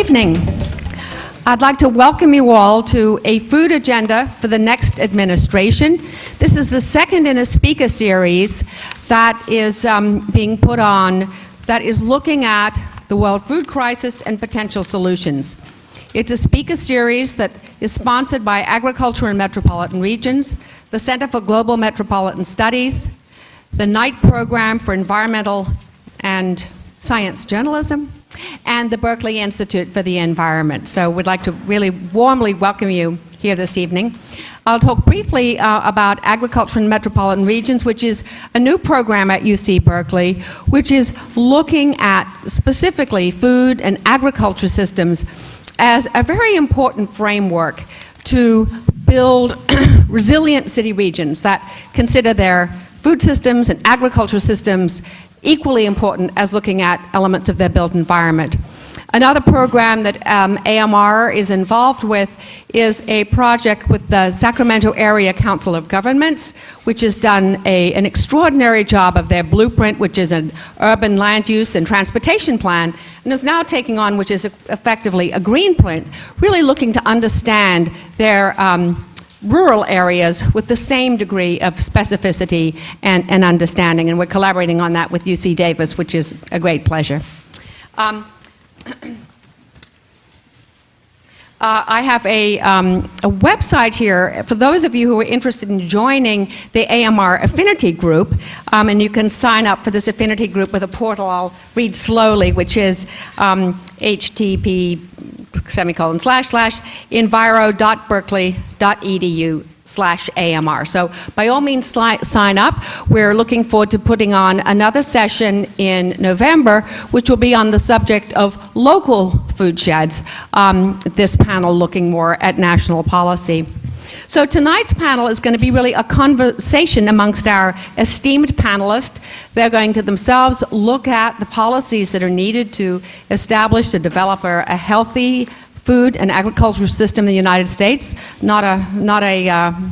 evening. I'd like to welcome you all to a food agenda for the next administration. This is the second in a speaker series that is being put on that is looking at the world food crisis and potential solutions. It's a speaker series that is sponsored by Agriculture and Metropolitan Regions, the Center for Global Metropolitan Studies, the Knight Program for Environmental and Science Journalism, and the Berkeley Institute for the Environment. So we'd like to really warmly welcome you here this evening. I'll talk briefly about Agriculture and Metropolitan Regions, which is a new program at UC Berkeley, which is looking at specifically food and agriculture systems as a very important framework to build resilient city regions that consider their food systems and agriculture systems equally important as looking at elements of their built environment. Another program that AMR is involved with is a project with the Sacramento Area Council of Governments, which has done an extraordinary job of their blueprint, which is an urban land use and transportation plan, and is now taking on, which is effectively a green print, really looking to understand their rural areas with the same degree of specificity and understanding, and we're collaborating on that with UC Davis, which is a great pleasure. I have a website here for those of you who are interested in joining the AMR Affinity Group, and you can sign up for this affinity group with a portal I'll read slowly, which is http://enviro.berkeley.edu/AMR. So by all means sign up. We're looking forward to putting on another session in November, which will be on the subject of local food sheds, this panel looking more at national policy. So tonight's panel is going to be really a conversation amongst our esteemed panelists. They're going to themselves look at the policies that are needed to establish, to develop a healthy food and agricultural system in the United States, not a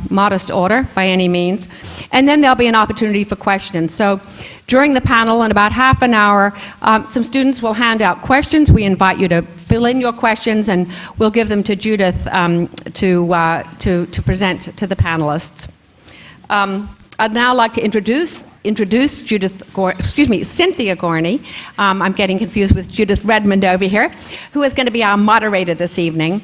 modest order by any means. And then there'll be an opportunity for questions. So during the panel, in about half an hour, some students will hand out questions. We invite you to fill in your questions, and we'll give them to Judith to present to the panelists. I'd now like to introduce Cynthia Gorney. I'm getting confused with Judith Redmond over here, who is going to be our moderator this evening.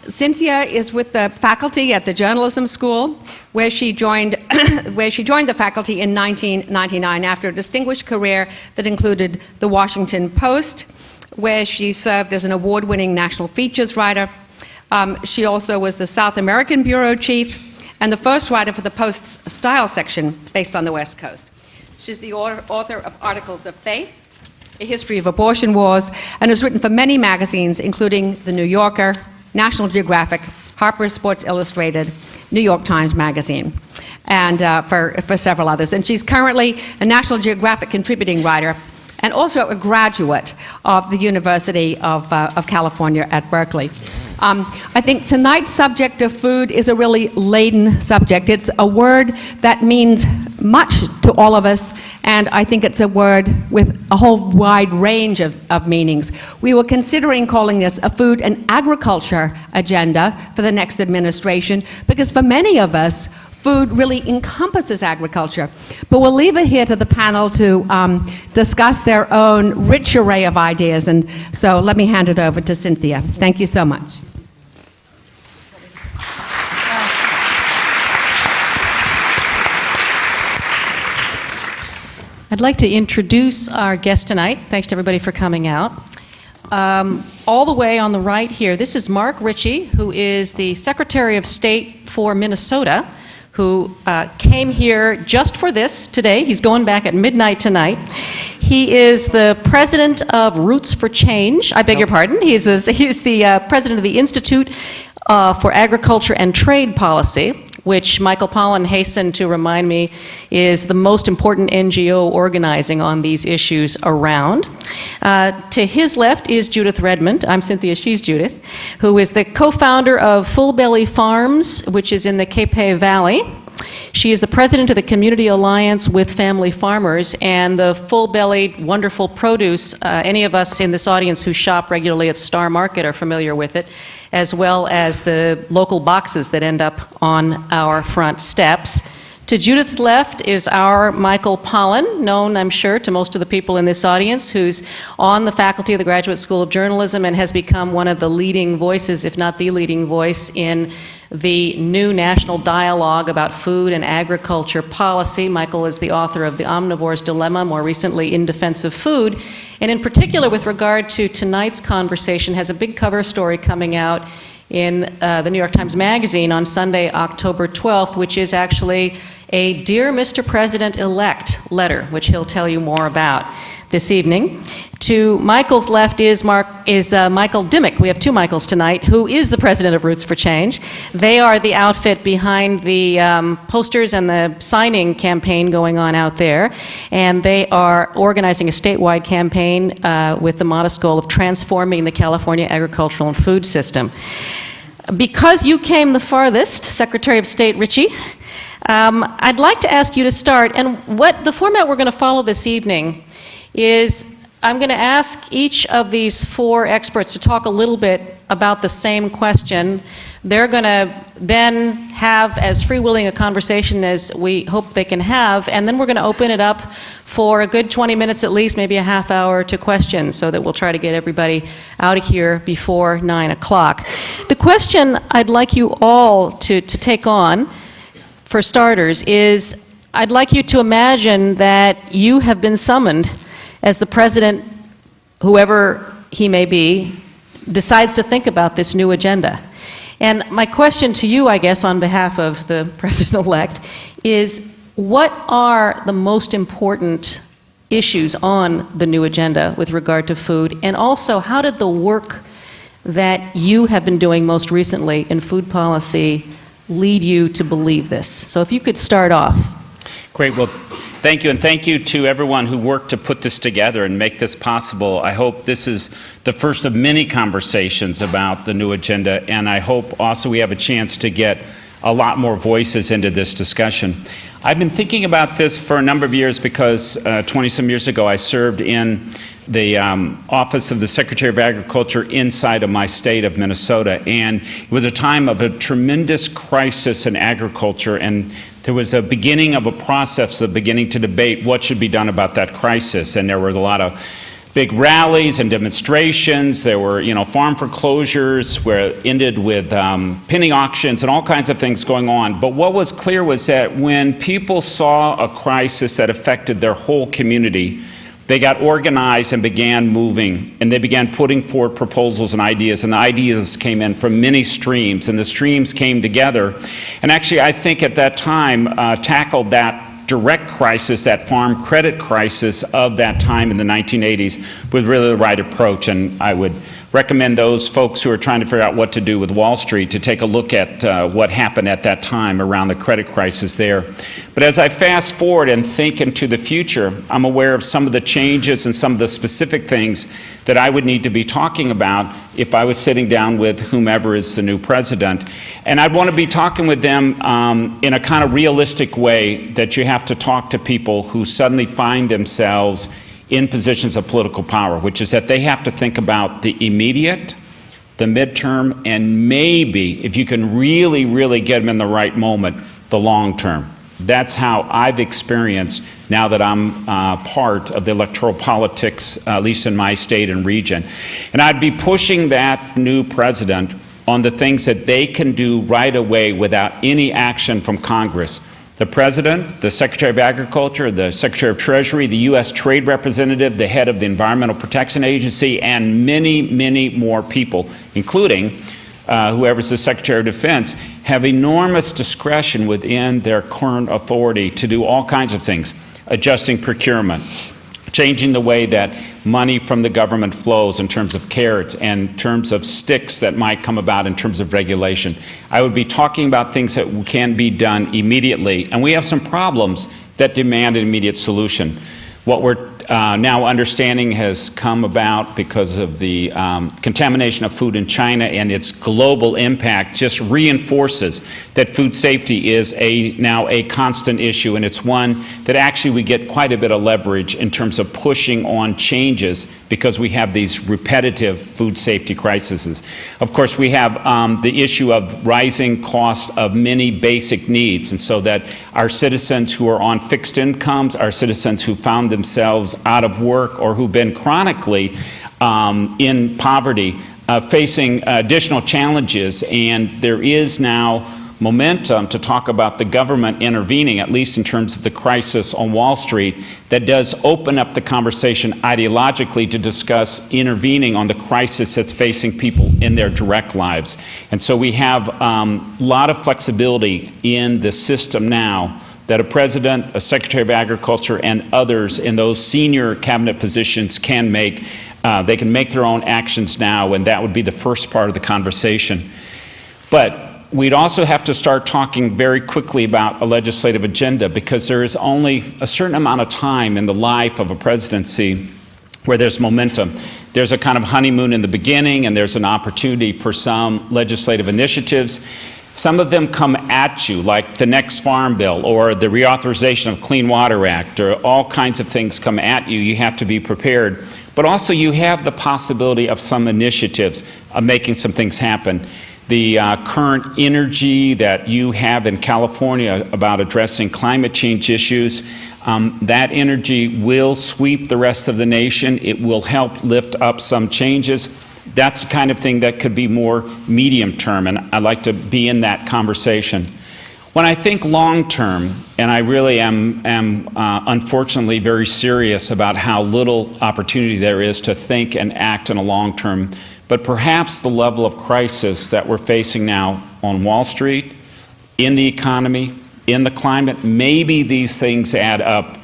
Cynthia is with the faculty at the journalism school, where she joined the faculty in 1999 after a distinguished career that included the Washington Post, where she served as an award-winning national features writer. She also was the South American bureau chief and the first writer for the Post's style section based on the West Coast. She's the author of Articles of Faith, A History of Abortion Wars, and has written for many magazines, including The New Yorker, National Geographic, Harper's Sports Illustrated, New York Times Magazine, and for several others. And she's currently a National Geographic contributing writer and also a graduate of the University of California at Berkeley. I think tonight's subject of food is a really laden subject. It's a word that means much to all of us, and I think it's a word with a whole wide range of meanings. We were considering calling this a food and agriculture agenda for the next administration, because for many of us, food really encompasses agriculture. But we'll leave it here to the panel to discuss their own rich array of ideas. And so let me hand it over to Cynthia. Thank you so much. I'd like to introduce our guest tonight. Thanks to everybody for coming out. All the way on the right here, this is Mark Ritchie, who is the Secretary of State for Minnesota, who came here just for this today. He's going back at midnight tonight. He is the president of Roots for Change. I beg your pardon. He's the president of the Institute for Agriculture and Trade Policy, which Michael Pollan hastened to remind me is the most important NGO organizing on these issues around. To his left is Judith Redmond. I'm Cynthia, she's Judith, who is the co-founder of Full Belly Farms, which is in the Capay Valley. She is the president of the Community Alliance with Family Farmers, and the full-bellied, wonderful produce. Any of us in this audience who shop regularly at Star Market are familiar with it, as well as the local boxes that end up on our front steps. To Judith's left is our Michael Pollan, known, I'm sure, to most of the people in this audience, who's on the faculty of the Graduate School of Journalism and has become one of the leading voices, if not the leading voice, in the new national dialogue about food and agriculture policy. Michael is the author of The Omnivore's Dilemma, more recently In Defense of Food, and in particular with regard to tonight's conversation, has a big cover story coming out in the New York Times Magazine on Sunday, October 12th, which is actually a Dear Mr. President-elect letter, which he'll tell you more about this evening. To Michael's left is Michael Dimock. We have two Michaels tonight, who is the president of Roots for Change. They are the outfit behind the posters and the signing campaign going on out there, and they are organizing a statewide campaign with the modest goal of transforming the California agricultural and food system. Because you came the farthest, Secretary of State Ritchie, I'd like to ask you to start, and what the format we're going to follow this evening is I'm going to ask each of these four experts to talk a little bit about the same question. They're going to then have as free-wheeling a conversation as we hope they can have, and then we're going to open it up for a good 20 minutes at least, maybe a half hour, to questions, so that we'll try to get everybody out of here before 9 o'clock. The question I'd like you all to take on, for starters, is I'd like you to imagine that you have been summoned as the president, whoever he may be, decides to think about this new agenda. And my question to you, I guess, on behalf of the president-elect, is what are the most important issues on the new agenda with regard to food? And also, how did the work that you have been doing most recently in food policy lead you to believe this? So if you could start off. Great. Well, thank you, and thank you to everyone who worked to put this together and make this possible. I hope this is the first of many conversations about the new agenda, and I hope also we have a chance to get a lot more voices into this discussion. I've been thinking about this for a number of years because 20-some years ago I served in the office of the Secretary of Agriculture inside of my state of Minnesota, and it was a time of a tremendous crisis in agriculture, and there was a beginning of a process of beginning to debate what should be done about that crisis, and there were a lot of big rallies and demonstrations. There were, farm foreclosures where it ended with penny auctions and all kinds of things going on. But what was clear was that when people saw a crisis that affected their whole community, they got organized and began moving, and they began putting forward proposals and ideas, and the ideas came in from many streams, and the streams came together. And actually, I think at that time, tackled that direct crisis, that farm credit crisis of that time in the 1980s, with really the right approach. And I would recommend those folks who are trying to figure out what to do with Wall Street to take a look at what happened at that time around the credit crisis there. But as I fast forward and think into the future, I'm aware of some of the changes and some of the specific things that I would need to be talking about if I was sitting down with whomever is the new president. And I'd want to be talking with them in a kind of realistic way, that you have to talk to people who suddenly find themselves in positions of political power, which is that they have to think about the immediate, the midterm, and maybe, if you can really, really get them in the right moment, the long term. That's how I've experienced now that I'm part of the electoral politics, at least in my state and region. And I'd be pushing that new president on the things that they can do right away without any action from Congress. The President, the Secretary of Agriculture, the Secretary of Treasury, the U.S. Trade Representative, the head of the Environmental Protection Agency, and many, many more people, including whoever's the Secretary of Defense, have enormous discretion within their current authority to do all kinds of things, adjusting procurement, changing the way that money from the government flows in terms of carrots and in terms of sticks that might come about in terms of regulation. I would be talking about things that can be done immediately, and we have some problems that demand an immediate solution. What we're now understanding has come about because of the contamination of food in China and its global impact just reinforces that food safety is now a constant issue, and it's one that actually we get quite a bit of leverage in terms of pushing on changes because we have these repetitive food safety crises. Of course, we have the issue of rising cost of many basic needs, and so that our citizens who are on fixed incomes, our citizens who found themselves out of work or who've been chronically in poverty, facing additional challenges, and there is now momentum to talk about the government intervening, at least in terms of the crisis on Wall Street, that does open up the conversation ideologically to discuss intervening on the crisis that's facing people in their direct lives. And so we have a lot of flexibility in the system now that a president, a secretary of agriculture, and others in those senior cabinet positions can make. They can make their own actions now, and that would be the first part of the conversation. But we'd also have to start talking very quickly about a legislative agenda, because there is only a certain amount of time in the life of a presidency where there's momentum. There's a kind of honeymoon in the beginning, and there's an opportunity for some legislative initiatives. Some of them come at you, like the next farm bill or the reauthorization of Clean Water Act, or all kinds of things come at you. You have to be prepared. But also you have the possibility of some initiatives of making some things happen. The current energy that you have in California about addressing climate change issues, that energy will sweep the rest of the nation. It will help lift up some changes. That's the kind of thing that could be more medium term, and I'd like to be in that conversation. When I think long term, and I really am unfortunately very serious about how little opportunity there is to think and act in a long term, but perhaps the level of crisis that we're facing now on Wall Street, in the economy, in the climate, maybe these things add up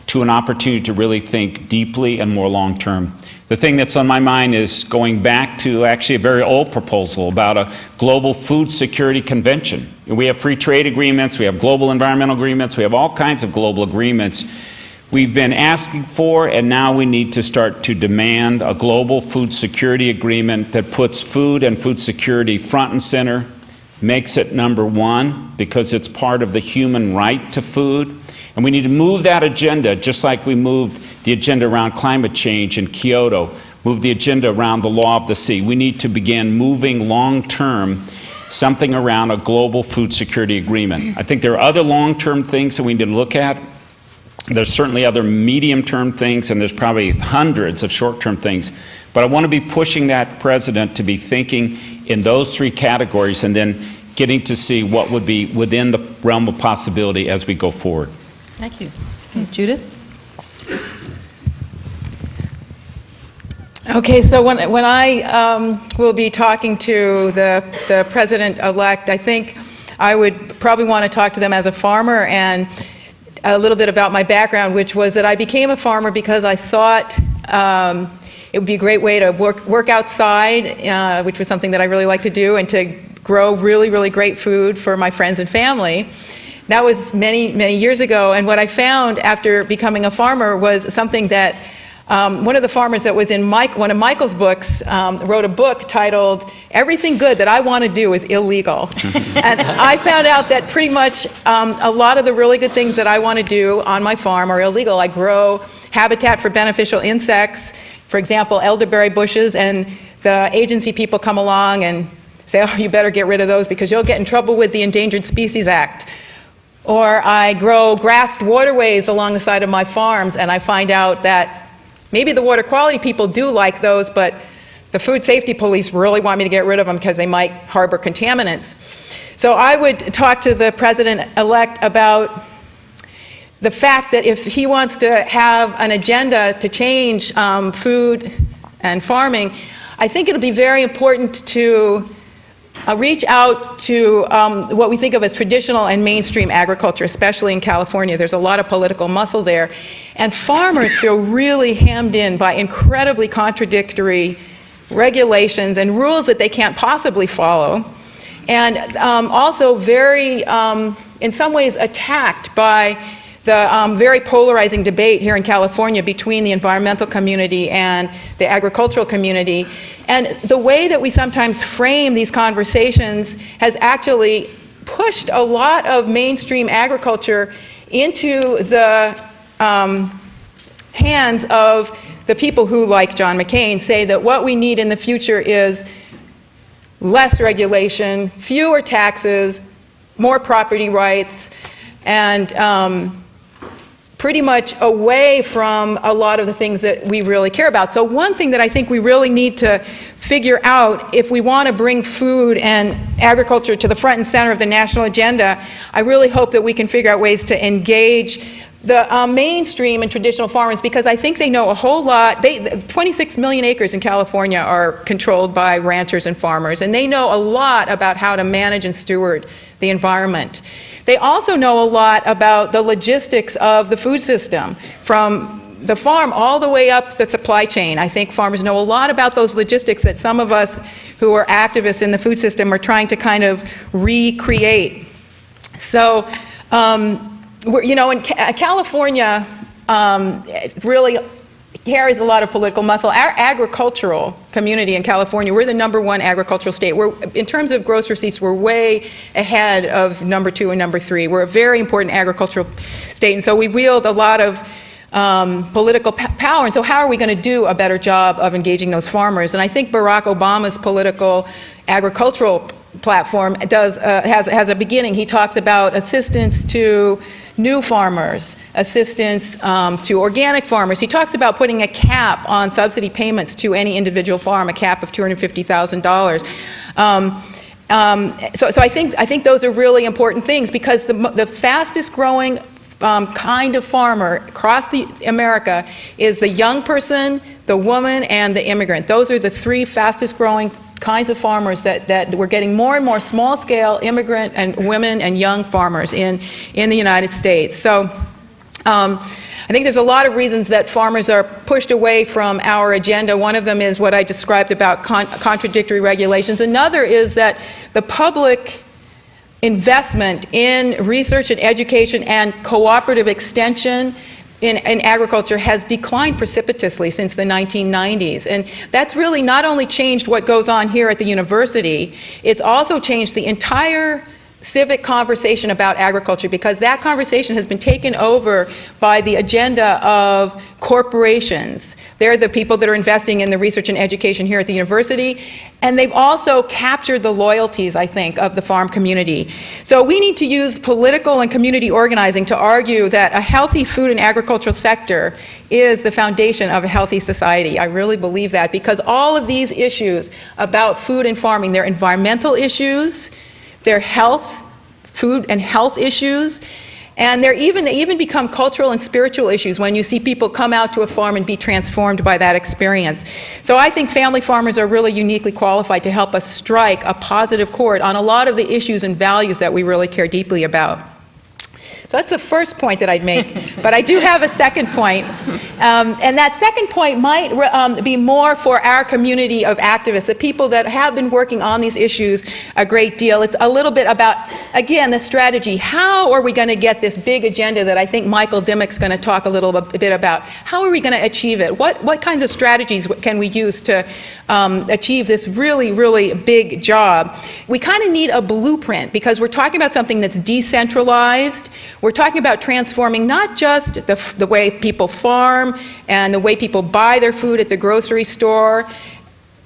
to an opportunity to really think deeply and more long term. The thing that's on my mind is going back to actually a very old proposal about a global food security convention. We have free trade agreements, we have global environmental agreements, we have all kinds of global agreements. We've been asking for, and now we need to start to demand, a global food security agreement that puts food and food security front and center, makes it number one because it's part of the human right to food. And we need to move that agenda just like we moved the agenda around climate change in Kyoto, move the agenda around the law of the sea. We need to begin moving long-term something around a global food security agreement. I think there are other long-term things that we need to look at. There's certainly other medium-term things, and there's probably hundreds of short-term things. But I want to be pushing that president to be thinking in those three categories and then getting to see what would be within the realm of possibility as we go forward. Thank you. Judith? Okay, so when I will be talking to the president-elect, I think I would probably want to talk to them as a farmer, and a little bit about my background, which was that I became a farmer because I thought it would be a great way to work outside, which was something that I really like to do, and to grow really, really great food for my friends and family. That was many, many years ago, and what I found after becoming a farmer was something that one of the farmers that was in one of Michael's books wrote a book titled "Everything Good That I Want to Do Is Illegal." And I found out that pretty much a lot of the really good things that I want to do on my farm are illegal. I grow habitat for beneficial insects, for example, elderberry bushes, and the agency people come along and say, oh, you better get rid of those because you'll get in trouble with the Endangered Species Act. Or I grow grassed waterways along the side of my farms, and I find out that maybe the water quality people do like those, but the food safety police really want me to get rid of them because they might harbor contaminants. So I would talk to the president-elect about the fact that if he wants to have an agenda to change food and farming, I think it'll be very important to reach out to what we think of as traditional and mainstream agriculture, especially in California. There's a lot of political muscle there. And farmers feel really hemmed in by incredibly contradictory regulations and rules that they can't possibly follow. And also very, in some ways, attacked by the very polarizing debate here in California between the environmental community and the agricultural community. And the way that we sometimes frame these conversations has actually pushed a lot of mainstream agriculture into the hands of the people who, like John McCain, say that what we need in the future is less regulation, fewer taxes, more property rights, and pretty much away from a lot of the things that we really care about. So one thing that I think we really need to figure out if we want to bring food and agriculture to the front and center of the national agenda, I really hope that we can figure out ways to engage the mainstream and traditional farmers, because I think they know a whole lot. 26 million acres in California are controlled by ranchers and farmers, and they know a lot about how to manage and steward the environment. They also know a lot about the logistics of the food system, from the farm all the way up the supply chain. I think farmers know a lot about those logistics that some of us who are activists in the food system are trying to kind of recreate. So, in California, it really carries a lot of political muscle. Our agricultural community in California, we're the #1 agricultural state. In terms of gross receipts, we're way ahead of #2 and #3. We're a very important agricultural state, and so we wield a lot of political power. And so how are we going to do a better job of engaging those farmers? And I think Barack Obama's political agricultural platform has a beginning. He talks about assistance to new farmers, assistance to organic farmers. He talks about putting a cap on subsidy payments to any individual farm, a cap of $250,000. So I think those are really important things, because the fastest growing kind of farmer across America is the young person, the woman, and the immigrant. Those are the three fastest growing kinds of farmers that we're getting more and more small-scale immigrant and women and young farmers in the United States. So I think there's a lot of reasons that farmers are pushed away from our agenda. One of them is what I described about contradictory regulations. Another is that the public investment in research and education and cooperative extension in agriculture has declined precipitously since the 1990s. And that's really not only changed what goes on here at the university, it's also changed the entire civic conversation about agriculture, because that conversation has been taken over by the agenda of corporations. They're the people that are investing in the research and education here at the university, and they've also captured the loyalties, I think, of the farm community. So we need to use political and community organizing to argue that a healthy food and agricultural sector is the foundation of a healthy society. I really believe that, because all of these issues about food and farming, they're environmental issues, they're health, food and health issues, and they even become cultural and spiritual issues when you see people come out to a farm and be transformed by that experience. So I think family farmers are really uniquely qualified to help us strike a positive chord on a lot of the issues and values that we really care deeply about. So that's the first point that I'd make, but I do have a second point, and that second point might be more for our community of activists, the people that have been working on these issues a great deal. It's a little bit about, again, the strategy. How are we going to get this big agenda that I think Michael Dimock's going to talk a little bit about? How are we going to achieve it? What kinds of strategies can we use to achieve this really, really big job? We kind of need a blueprint, because we're talking about something that's decentralized. We're talking about transforming not just the way people farm and the way people buy their food at the grocery store.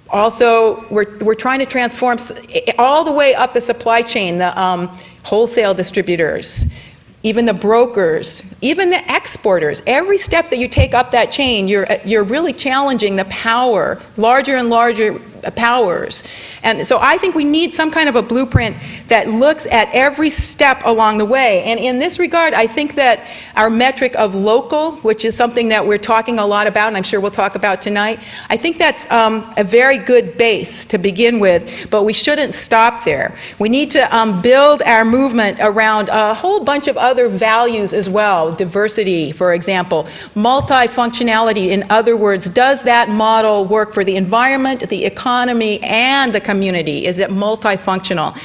Also, we're trying to transform all the way up the supply chain, the wholesale distributors, even the brokers, even the exporters. Every step that you take up that chain, you're really challenging the power, larger and larger powers. And so I think we need some kind of a blueprint that looks at every step along the way. And in this regard, I think that our metric of local, which is something that we're talking a lot about, and I'm sure we'll talk about tonight, I think that's a very good base to begin with, but we shouldn't stop there. We need to build our movement around a whole bunch of other values as well. Diversity, for example. Multifunctionality, in other words, does that model work for the environment, the economy, economy and the community? Is it multifunctional?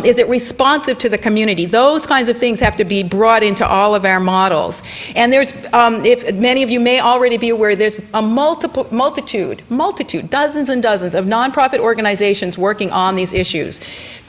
Is it responsive to the community? Those kinds of things have to be brought into all of our models. And there's, if many of you may already be aware, there's a multitude, dozens and dozens of nonprofit organizations working on these issues.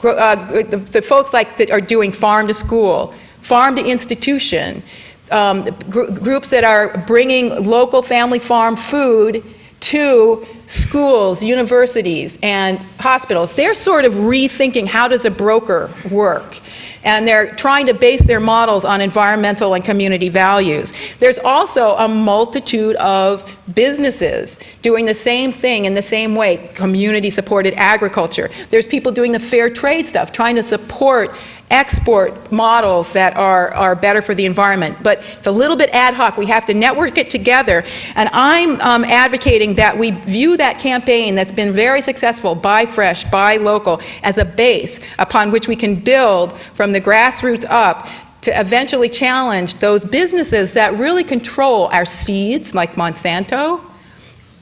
The folks that are doing farm to school, farm to institution, groups that are bringing local family farm food to schools, universities, and hospitals. They're sort of rethinking how does a broker work. And they're trying to base their models on environmental and community values. There's also a multitude of businesses doing the same thing in the same way, community-supported agriculture. There's people doing the fair trade stuff, trying to support export models that are better for the environment. But it's a little bit ad hoc. We have to network it together. And I'm advocating that we view that campaign that's been very successful, Buy Fresh, Buy Local, as a base upon which we can build from the grassroots up to eventually challenge those businesses that really control our seeds, like Monsanto,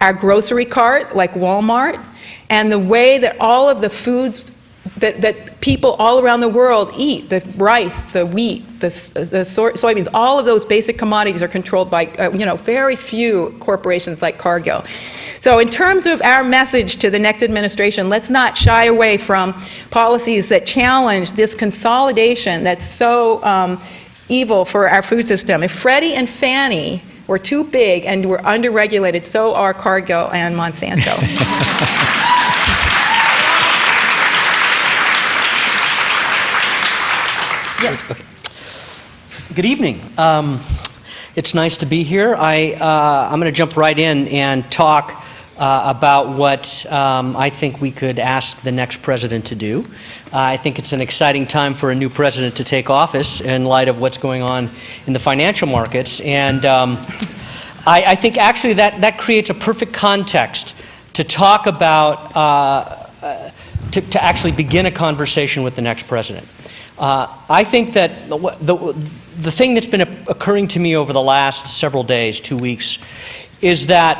our grocery cart, like Walmart, and the way that all of the foods that people all around the world eat, the rice, the wheat, the soybeans, all of those basic commodities are controlled by very few corporations like Cargill. So in terms of our message to the next administration, let's not shy away from policies that challenge this consolidation that's so evil for our food system. If Freddie and Fannie were too big and were underregulated, so are Cargill and Monsanto. Yes. Good evening. It's nice to be here. I'm going to jump right in and talk about what I think we could ask the next president to do. I think it's an exciting time for a new president to take office in light of what's going on in the financial markets. And I think actually that creates a perfect context to talk about, to actually begin a conversation with the next president. I think that the thing that's been occurring to me over the last several days, 2 weeks, is that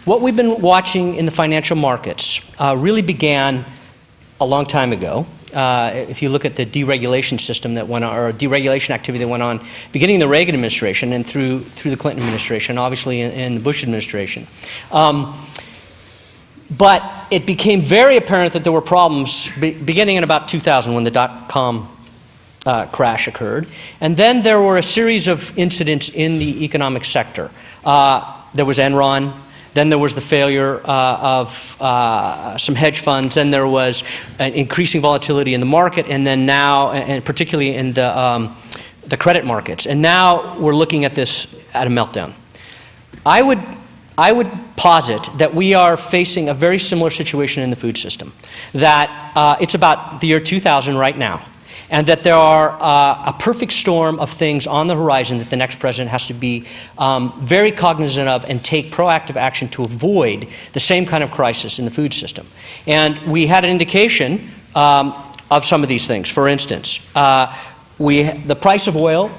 what we've been watching in the financial markets really began a long time ago. If you look at the deregulation system that went on, or deregulation activity that went on beginning in the Reagan administration and through the Clinton administration, obviously in the Bush administration. But it became very apparent that there were problems beginning in about 2000 when the dot-com crash occurred. And then there were a series of incidents in the economic sector. There was Enron, then there was the failure of some hedge funds, then there was an increasing volatility in the market, and then now, and particularly in the credit markets. And now we're looking at this at a meltdown. I would posit that we are facing a very similar situation in the food system, that it's about the year 2000 right now, and that there are a perfect storm of things on the horizon that the next president has to be very cognizant of and take proactive action to avoid the same kind of crisis in the food system. And we had an indication of some of these things. For instance, the price of oil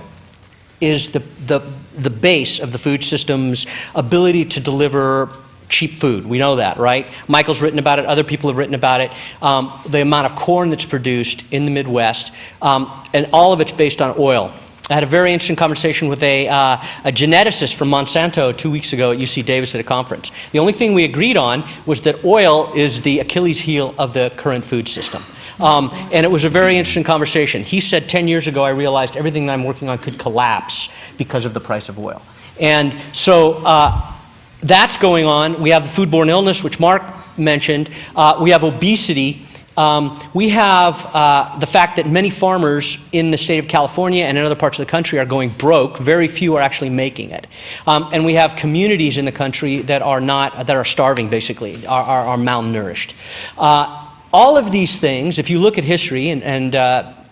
is the base of the food system's ability to deliver cheap food. We know that, right? Michael's written about it. Other people have written about it. The amount of corn that's produced in the Midwest, and all of it's based on oil. I had a very interesting conversation with a geneticist from Monsanto 2 weeks ago at UC Davis at a conference. The only thing we agreed on was that oil is the Achilles heel of the current food system. And it was a very interesting conversation. He said 10 years ago I realized everything that I'm working on could collapse because of the price of oil. And so that's going on. We have the foodborne illness, which Mark mentioned. We have obesity. We have the fact that many farmers in the state of California and in other parts of the country are going broke. Very few are actually making it. And we have communities in the country that are starving, basically, are malnourished. All of these things, if you look at history, and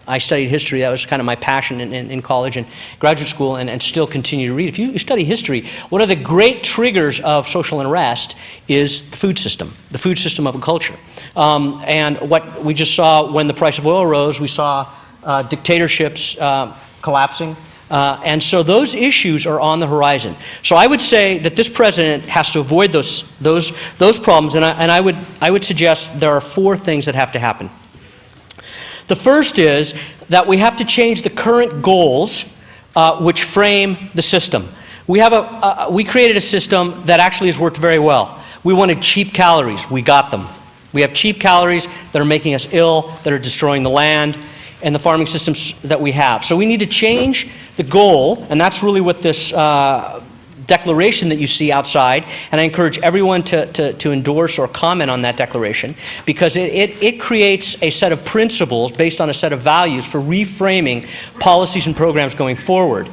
I studied history, that was kind of my passion in college and graduate school, and still continue to read. If you study history, one of the great triggers of social unrest is the food system of a culture. And what we just saw when the price of oil rose, we saw dictatorships collapsing. And so those issues are on the horizon. So I would say that this president has to avoid those problems, and I would suggest there are 4 things that have to happen. The first is that we have to change the current goals which frame the system. We created a system that actually has worked very well. We wanted cheap calories. We got them. We have cheap calories that are making us ill, that are destroying the land and the farming systems that we have. So we need to change the goal, and that's really what this declaration that you see outside, and I encourage everyone to endorse or comment on that declaration, because it creates a set of principles based on a set of values for reframing policies and programs going forward,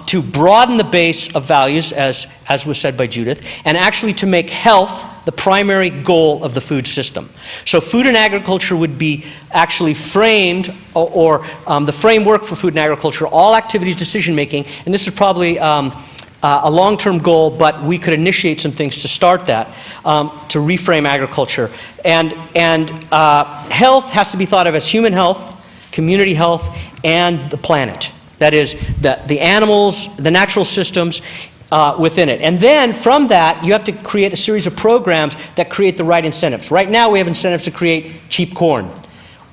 to broaden the base of values, as was said by Judith, and actually to make health the primary goal of the food system. So food and agriculture would be actually framed, or the framework for food and agriculture, all activities, decision making, and this is probably a long-term goal, but we could initiate some things to start that, to reframe agriculture. And health has to be thought of as human health, community health, and the planet. That is, the animals, the natural systems within it. And then from that, you have to create a series of programs that create the right incentives. Right now, we have incentives to create cheap corn.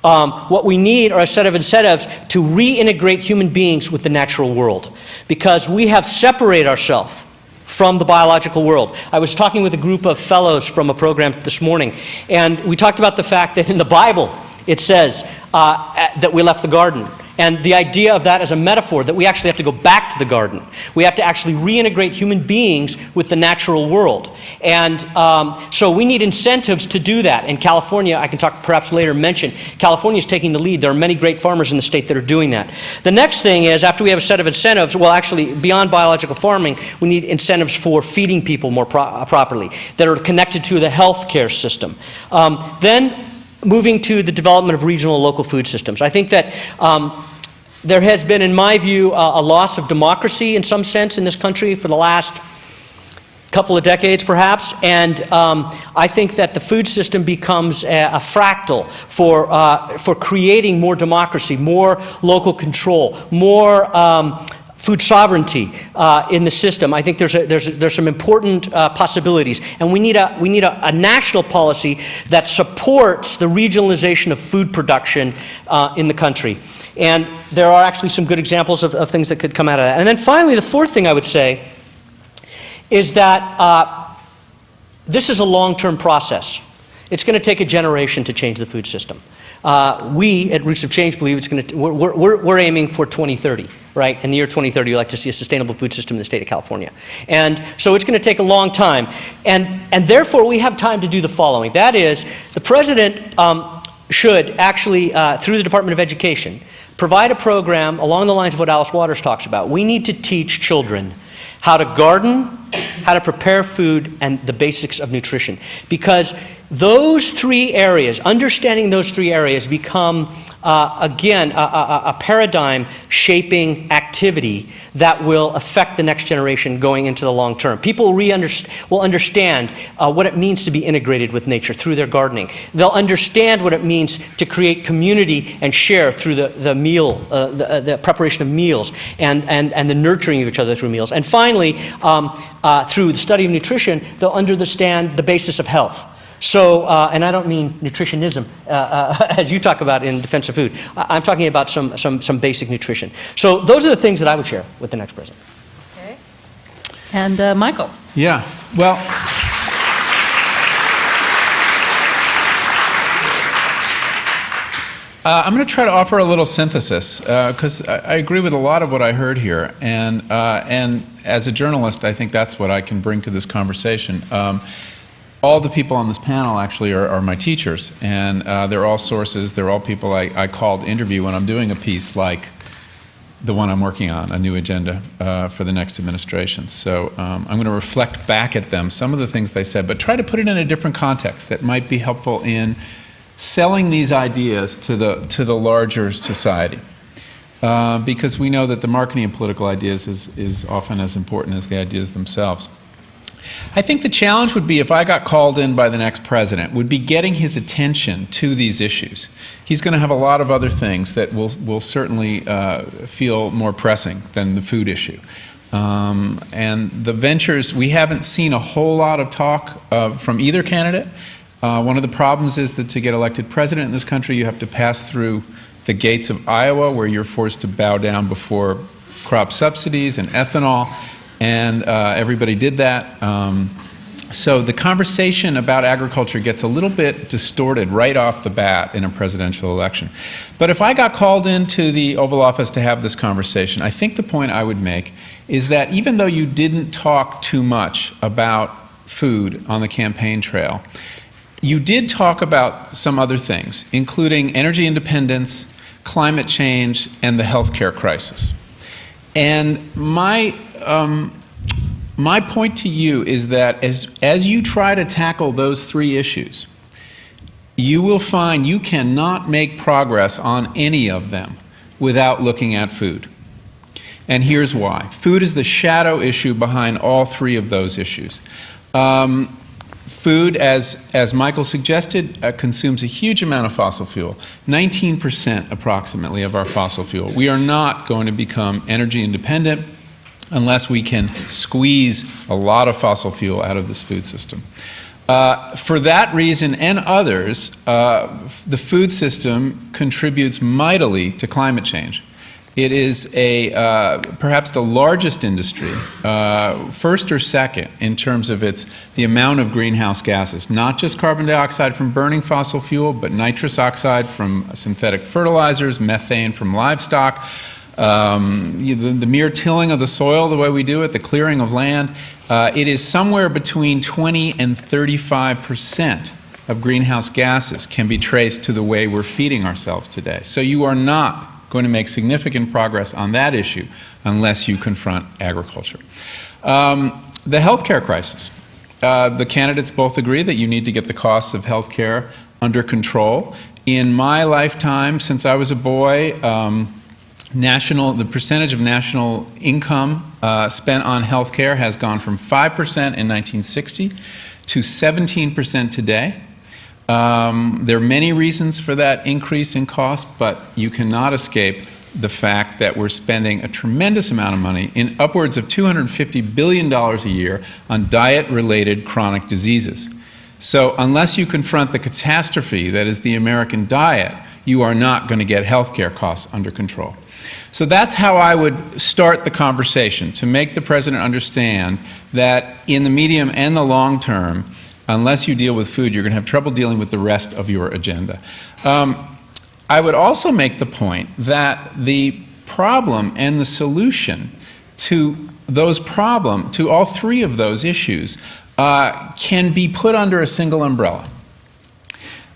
What we need are a set of incentives to reintegrate human beings with the natural world, because we have separated ourselves from the biological world. I was talking with a group of fellows from a program this morning, and we talked about the fact that in the Bible it says that we left the garden. And the idea of that as a metaphor, that we actually have to go back to the garden. We have to actually reintegrate human beings with the natural world. And so we need incentives to do that. In California, I can talk perhaps later, mention, California is taking the lead. There are many great farmers in the state that are doing that. The next thing is, after we have a set of incentives, well, actually, beyond biological farming, we need incentives for feeding people more properly, that are connected to the healthcare system. Then, moving to the development of regional and local food systems. I think that there has been, in my view, a loss of democracy in some sense in this country for the last couple of decades, perhaps, and I think that the food system becomes a fractal for creating more democracy, more local control, more food sovereignty in the system. I think there's some important possibilities, and we need a national policy that supports the regionalization of food production in the country. And there are actually some good examples of things that could come out of that. And then finally, the fourth thing I would say is that this is a long-term process. It's going to take a generation to change the food system. We at Roots of Change believe it's going to. We're aiming for 2030, right? In the year 2030, we'd like to see a sustainable food system in the state of California, and so it's going to take a long time, and therefore we have time to do the following. That is, the president should actually, through the Department of Education, provide a program along the lines of what Alice Waters talks about. We need to teach children how to garden, how to prepare food, and the basics of nutrition. Because those 3 areas, understanding those 3 areas, become, again, a paradigm-shaping activity that will affect the next generation going into the long term. People will understand what it means to be integrated with nature through their gardening. They'll understand what it means to create community and share through the meal, the preparation of meals, and the nurturing of each other through meals. And finally, through the study of nutrition, they'll understand the basis of health. So, and I don't mean nutritionism, as you talk about in Defense of Food. I'm talking about some basic nutrition. So those are the things that I would share with the next president. Okay. And Michael. Yeah, well, I'm going to try to offer a little synthesis, because I agree with a lot of what I heard here. And as a journalist, I think that's what I can bring to this conversation. All the people on this panel actually are my teachers, and they're all sources, they're all people I call to interview when I'm doing a piece like the one I'm working on, a new agenda for the next administration. So I'm going to reflect back at them some of the things they said, but try to put it in a different context that might be helpful in selling these ideas to the larger society. Because we know that the marketing of political ideas is often as important as the ideas themselves. I think the challenge would be, if I got called in by the next president, would be getting his attention to these issues. He's going to have a lot of other things that will certainly feel more pressing than the food issue. And the ventures, we haven't seen a whole lot of talk from either candidate. One of the problems is that to get elected president in this country, you have to pass through the gates of Iowa, where you're forced to bow down before crop subsidies and ethanol. And everybody did that. So the conversation about agriculture gets a little bit distorted right off the bat in a presidential election. But if I got called into the Oval Office to have this conversation, I think the point I would make is that even though you didn't talk too much about food on the campaign trail, you did talk about some other things, including energy independence, climate change, and the healthcare crisis. And my point to you is that as you try to tackle those three issues, you will find you cannot make progress on any of them without looking at food. And here's why. Food is the shadow issue behind all three of those issues. Food, as Michael suggested, consumes a huge amount of fossil fuel, 19% approximately of our fossil fuel. We are not going to become energy independent unless we can squeeze a lot of fossil fuel out of this food system. For that reason and others, the food system contributes mightily to climate change. It is perhaps the largest industry, first or second, in terms of the amount of greenhouse gases, not just carbon dioxide from burning fossil fuel, but nitrous oxide from synthetic fertilizers, methane from livestock, the mere tilling of the soil, the way we do it, the clearing of land. It is somewhere between 20 and 35% of greenhouse gases can be traced to the way we're feeding ourselves today. So you are not going to make significant progress on that issue unless you confront agriculture. The healthcare crisis. The candidates both agree that you need to get the costs of healthcare under control. In my lifetime, since I was a boy, the percentage of national income spent on healthcare has gone from 5% in 1960 to 17% today. There are many reasons for that increase in cost, but you cannot escape the fact that we're spending a tremendous amount of money, in upwards of $250 billion a year, on diet-related chronic diseases. So unless you confront the catastrophe that is the American diet, you are not going to get healthcare costs under control. So that's how I would start the conversation, to make the president understand that in the medium and the long term, unless you deal with food, you're going to have trouble dealing with the rest of your agenda. I would also make the point that the problem and the solution to all three of those issues, can be put under a single umbrella.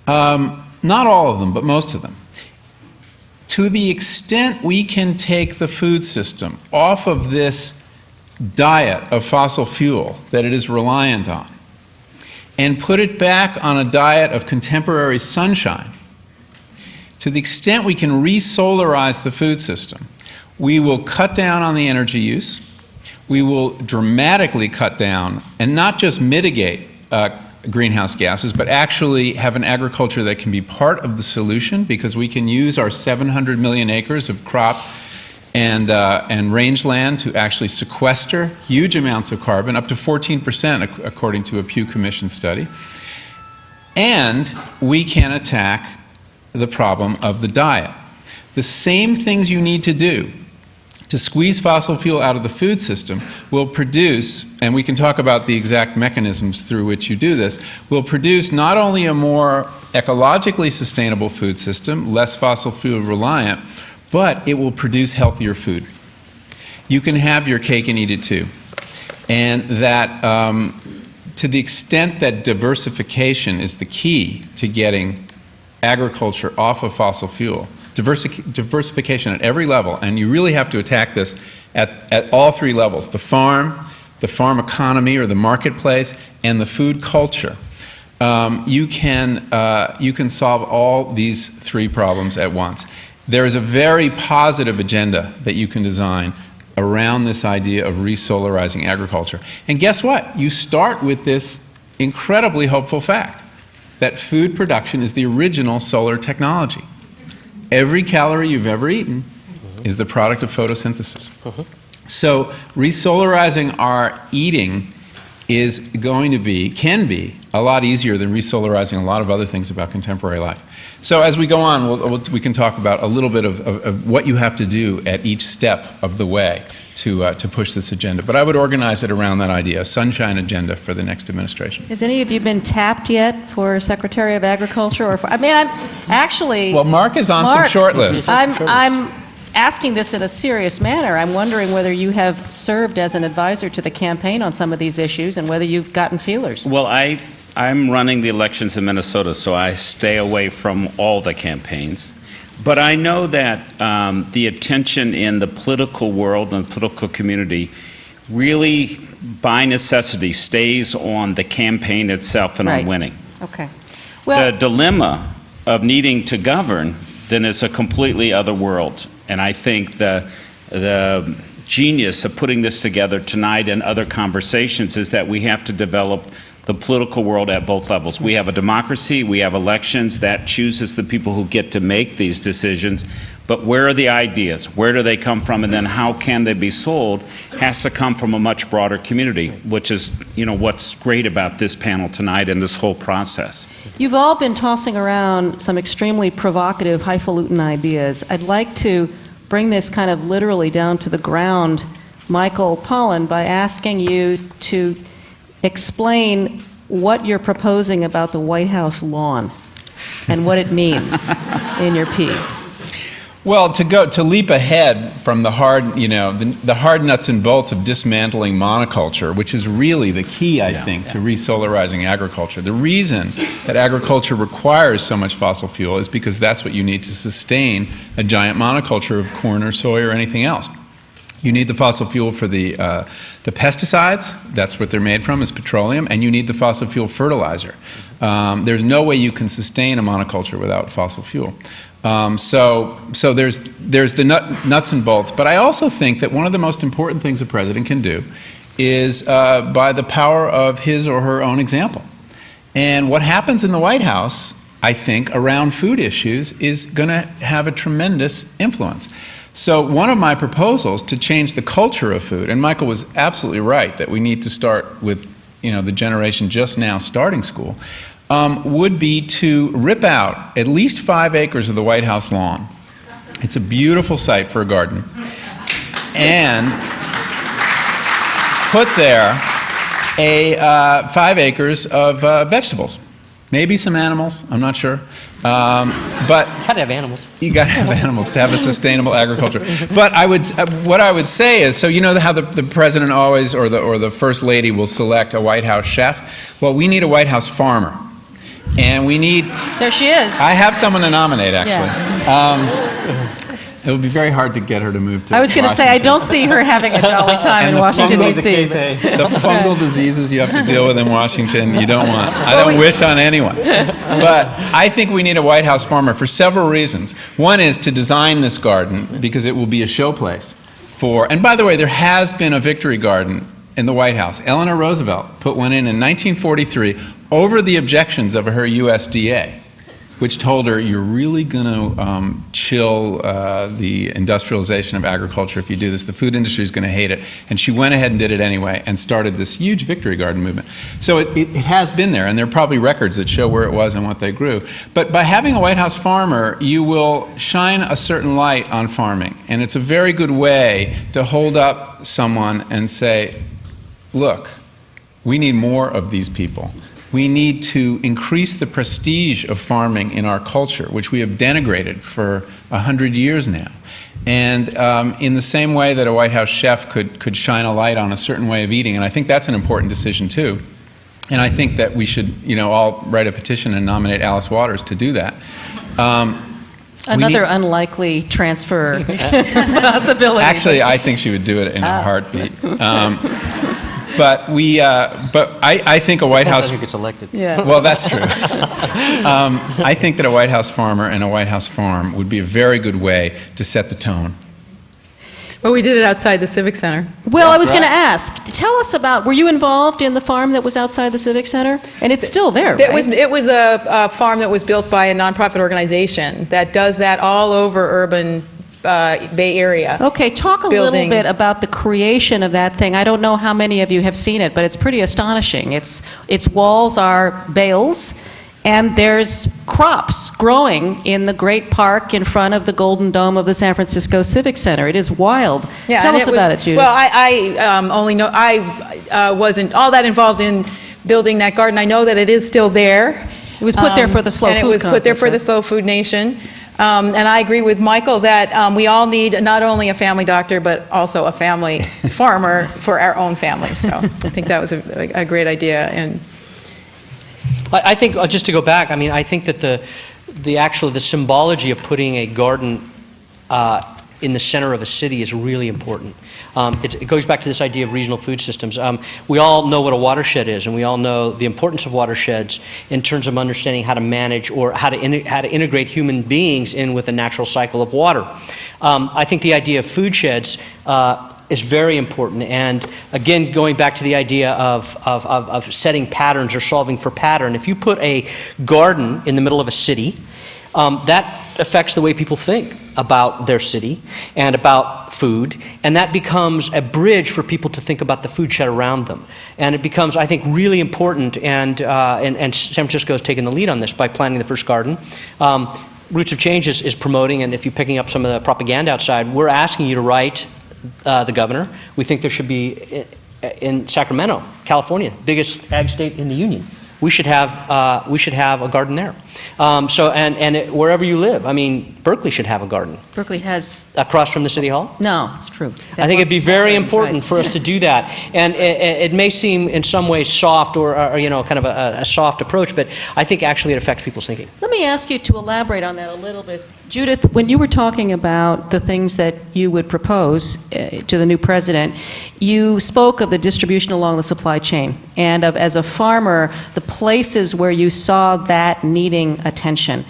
Not all of them, but most of them. To the extent we can take the food system off of this diet of fossil fuel that it is reliant on, and put it back on a diet of contemporary sunshine, to the extent we can re-solarize the food system, we will cut down on the energy use, we will dramatically cut down, and not just mitigate greenhouse gases, but actually have an agriculture that can be part of the solution, because we can use our 700 million acres of crop and rangeland to actually sequester huge amounts of carbon, up to 14% according to a Pew Commission study. And we can attack the problem of the diet. The same things you need to do to squeeze fossil fuel out of the food system will produce, and we can talk about the exact mechanisms through which you do this, will produce not only a more ecologically sustainable food system, less fossil fuel reliant, but it will produce healthier food. You can have your cake and eat it too. And that to the extent that diversification is the key to getting agriculture off of fossil fuel, diversification at every level, and you really have to attack this at all three levels, the farm economy or the marketplace, and the food culture. You can solve all these three problems at once. There is a very positive agenda that you can design around this idea of resolarizing agriculture. And guess what? You start with this incredibly hopeful fact that food production is the original solar technology. Every calorie you've ever eaten is the product of photosynthesis. So resolarizing our eating is going to be, can be, a lot easier than resolarizing a lot of other things about contemporary life. So as we go on, we can talk about a little bit of what you have to do at each step of the way to push this agenda. But I would organize it around that idea, a sunshine agenda for the next administration. Has any of you been tapped yet for Secretary of Agriculture? Or for, I mean, I'm actually... Well, Mark is on some short lists. I'm asking this in a serious manner. I'm wondering whether you have served as an advisor to the campaign on some of these issues and whether you've gotten feelers. Well, I'm running the elections in Minnesota, so I stay away from all the campaigns. But I know that the attention in the political world and the political community really, by necessity, stays on the campaign itself and Right. on winning. Okay. Well, The dilemma of needing to govern then is a completely other world. And I think the genius of putting this together tonight and other conversations is that we have to develop the political world at both levels. We have a democracy, we have elections that chooses the people who get to make these decisions, but where are the ideas? Where do they come from? And then how can they be sold? Has to come from a much broader community, which is, what's great about this panel tonight and this whole process. you've all been tossing around some extremely provocative, highfalutin ideas. I'd like to bring this kind of literally down to the ground, Michael Pollan, by asking you to explain what you're proposing about the White House lawn and what it means in your piece. Well, to leap ahead from the hard, the hard nuts and bolts of dismantling monoculture, which is really the key, I think, to resolarizing agriculture. The reason that agriculture requires so much fossil fuel is because that's what you need to sustain a giant monoculture of corn or soy or anything else. You need the fossil fuel for the pesticides. That's what they're made from, is petroleum, and you need the fossil fuel fertilizer. There's no way you can sustain a monoculture without fossil fuel. So there's the nuts and bolts. But I also think that one of the most important things a president can do is by the power of his or her own example. And what happens in the White House, I think, around food issues is going to have a tremendous influence. So one of my proposals to change the culture of food, and Michael was absolutely right that we need to start with the generation just now starting school, would be to rip out at least 5 acres of the White House lawn. It's a beautiful site for a garden. And put there 5 acres of vegetables. Maybe some animals, I'm not sure. But Gotta have animals. you got to have animals to have a sustainable agriculture. But what I would say is, so how the president always, or the first lady will select a White House chef? Well, we need a White House farmer. And we need... There she is. I have someone to nominate, actually. Yeah. It would be very hard to get her to move to I was going to say, I Washington. don't see her having a jolly time in the Washington, fungal D.C. The fungal diseases you have to deal with in Washington, you don't want. I don't wish on anyone. But I think we need a White House farmer for several reasons. One is to design this garden because it will be a showplace for, and by the way, there has been a victory garden in the White House. Eleanor Roosevelt put one in 1943 over the objections of her USDA, which told her, you're really going to chill the industrialization of agriculture if you do this. The food industry is going to hate it. And she went ahead and did it anyway and started this huge victory garden movement. So it has been there, and there are probably records that show where it was and what they grew. But by having a White House farmer, you will shine a certain light on farming. And it's a very good way to hold up someone and say, look, we need more of these people. We need to increase the prestige of farming in our culture, which we have denigrated for 100 years now. And in the same way that a White House chef could shine a light on a certain way of eating, and I think that's an important decision too. And I think that we should, all write a petition and nominate Alice Waters to do that. Another unlikely transfer possibility. Actually, I think she would do it in a heartbeat. But I think a White House... I think it's elected. Yeah. Well, that's true. I think that a White House farmer and a White House farm would be a very good way to set the tone. Well, we did it outside the Civic Center. Well, I was going to ask, tell us about, were you involved in the farm that was outside the Civic Center? And it's still there, right? It was a farm that was built by a nonprofit organization that does that all over urban Bay Area. Okay, talk a little bit about the creation of that thing. I don't know how many of you have seen it, but it's pretty astonishing. Its walls are bales, and there's crops growing in the great park in front of the Golden Dome of the San Francisco Civic Center. It is wild. Yeah, Tell us about it, Judith. Well, I only know, I wasn't all that involved in building that garden. I know that it is still there. It was put there for the Slow Food And it was put there for the Conference, Slow Food Nation. And I agree with Michael that we all need not only a family doctor, but also a family farmer for our own families. So I think that was a great idea. And I think, just to go back, I mean, I think that the symbology of putting a garden in the center of a city is really important. It goes back to this idea of regional food systems. We all know what a watershed is, and we all know the importance of watersheds in terms of understanding how to manage or how to integrate human beings in with the natural cycle of water. I think the idea of food sheds is very important. And again, going back to the idea of setting patterns or solving for pattern, if you put a garden in the middle of a city, that affects the way people think about their city and about food, and that becomes a bridge for people to think about the food shed around them. And it becomes, I think, really important, and San Francisco has taken the lead on this by planting the first garden. Roots of Change is promoting, and if you're picking up some of the propaganda outside, we're asking you to write the governor. We think there should be, in Sacramento, California, biggest ag state in the union, we should have a garden there. Wherever you live, I mean, Berkeley should have a garden. Berkeley has... Across from the City Hall? No, it's true. I think it'd be very important for us to do that. And it may seem in some ways soft or kind of a soft approach, but I think actually it affects people's thinking. Let me ask you to elaborate on that a little bit. Judith, when you were talking about the things that you would propose to the new president, you spoke of the distribution along the supply chain and of, as a farmer, the places where you saw that needing attention.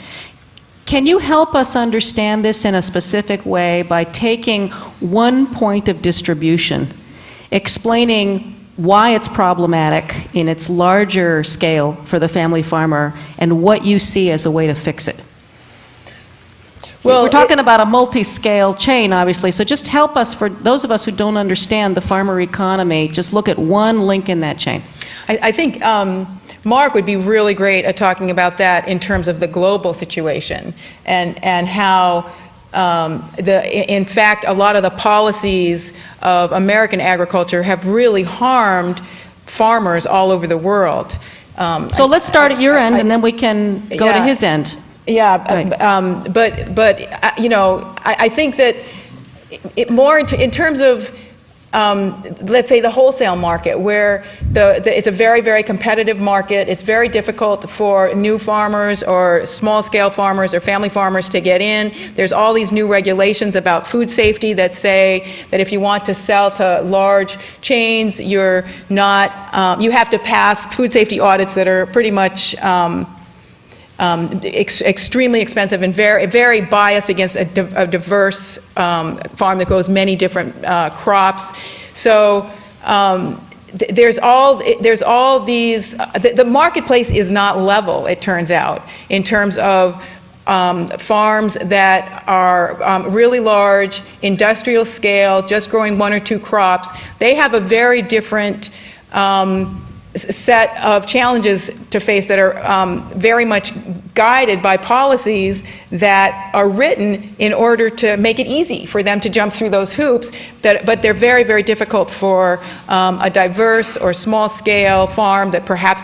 Can you help us understand this in a specific way by taking one point of distribution, explaining why it's problematic in its larger scale for the family farmer, and what you see as a way to fix it? Well, we're talking about a multi-scale chain, obviously, so just help us, for those of us who don't understand the farmer economy, just look at one link in that chain. I think Mark would be really great at talking about that in terms of the global situation and how, in fact, a lot of the policies of American agriculture have really harmed farmers all over the world. So let's start at your end, and then we can go to his end. Yeah, Right. I think that more in terms of, let's say, the wholesale market, where it's a very, very competitive market. It's very difficult for new farmers or small-scale farmers or family farmers to get in. There's all these new regulations about food safety that say that if you want to sell to large chains, you're not, you have to pass food safety audits that are pretty much extremely expensive and very biased against a diverse farm that grows many different crops. So there's all these. The marketplace is not level, it turns out, in terms of farms that are really large, industrial scale, just growing one or two crops. They have a very different set of challenges to face that are very much guided by policies that are written in order to make it easy for them to jump through those hoops, but they're very, very difficult for a diverse or small-scale farm that perhaps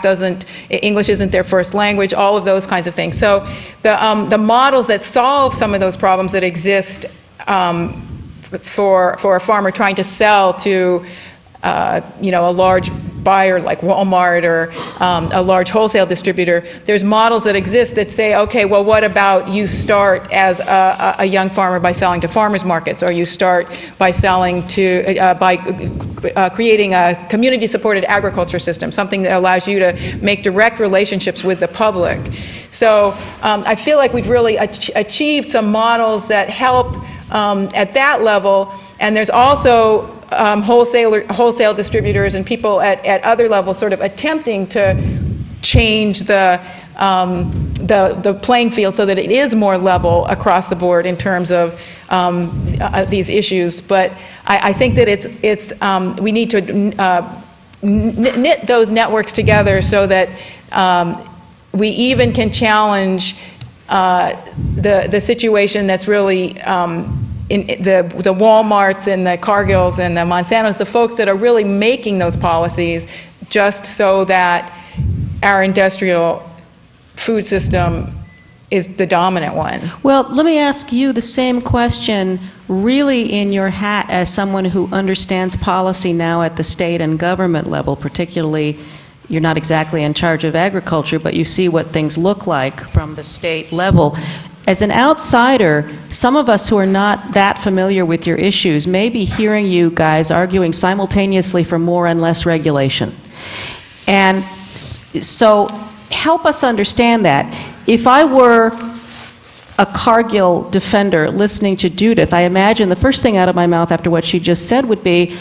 English isn't their first language, all of those kinds of things. So the models that solve some of those problems that exist for a farmer trying to sell to a large buyer like Walmart or a large wholesale distributor, there's models that exist that say, okay, well, what about you start as a young farmer by selling to farmers markets, or you start by selling to, creating a community-supported agriculture system, something that allows you to make direct relationships with the public. So I feel like we've really achieved some models that help at that level, and there's also wholesale distributors and people at other levels sort of attempting to change the playing field so that it is more level across the board in terms of these issues. But I think that we need to knit those networks together so that we even can challenge the situation that's really in the Walmarts and the Cargills and the Monsantos, the folks that are really making those policies, just so that our industrial food system is the dominant one. Well, let me ask you the same question, really in your hat as someone who understands policy now at the state and government level, particularly. You're not exactly in charge of agriculture, but you see what things look like from the state level. As an outsider, some of us who are not that familiar with your issues may be hearing you guys arguing simultaneously for more and less regulation. And so help us understand that. If I were a Cargill defender listening to Judith, I imagine the first thing out of my mouth after what she just said would be,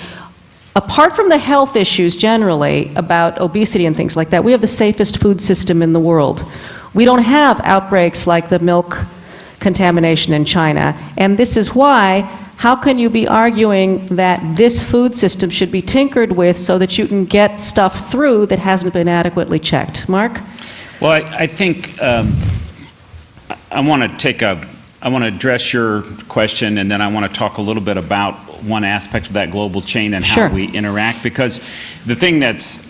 apart from the health issues generally about obesity and things like that, we have the safest food system in the world. We don't have outbreaks like the milk contamination in China. And this is why, how can you be arguing that this food system should be tinkered with so that you can get stuff through that hasn't been adequately checked? Mark? Well, I think I want to address your question, and then I want to talk a little bit about one aspect of that global chain and how we interact, because the thing that's,